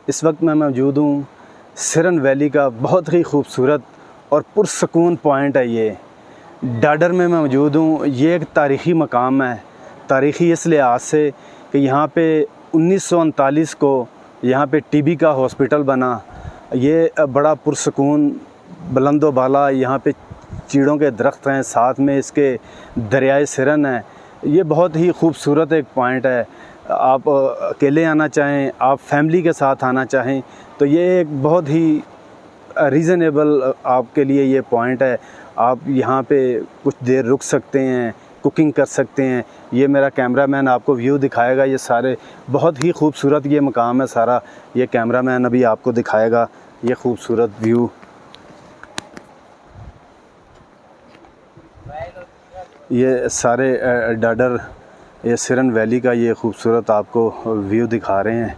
इस वक्त मैं मौजूद हूँ सिरन वैली का बहुत ही खूबसूरत और पुरसकून पॉइंट है। ये डाडर में मैं मौजूद हूँ। ये एक तारीख़ी मकाम है, तारीख़ी इस लिहाज से कि यहाँ पे 1939 को यहाँ पे टीबी का हॉस्पिटल बना। ये बड़ा पुरसकून बुलंदो बाला, यहाँ पे चीड़ों के दरख्त हैं, साथ में इसके दरियाए सिरन है। ये बहुत ही खूबसूरत एक पॉइंट है। आप अकेले आना चाहें, आप फैमिली के साथ आना चाहें तो ये एक बहुत ही रीज़नेबल आपके लिए ये पॉइंट है। आप यहाँ पे कुछ देर रुक सकते हैं, कुकिंग कर सकते हैं। ये मेरा कैमरामैन आपको व्यू दिखाएगा। ये सारे बहुत ही खूबसूरत ये मकाम है सारा। ये कैमरामैन अभी आपको दिखाएगा ये खूबसूरत व्यू। ये सारे डाडर, ये सिरन वैली का ये खूबसूरत आपको व्यू दिखा रहे हैं।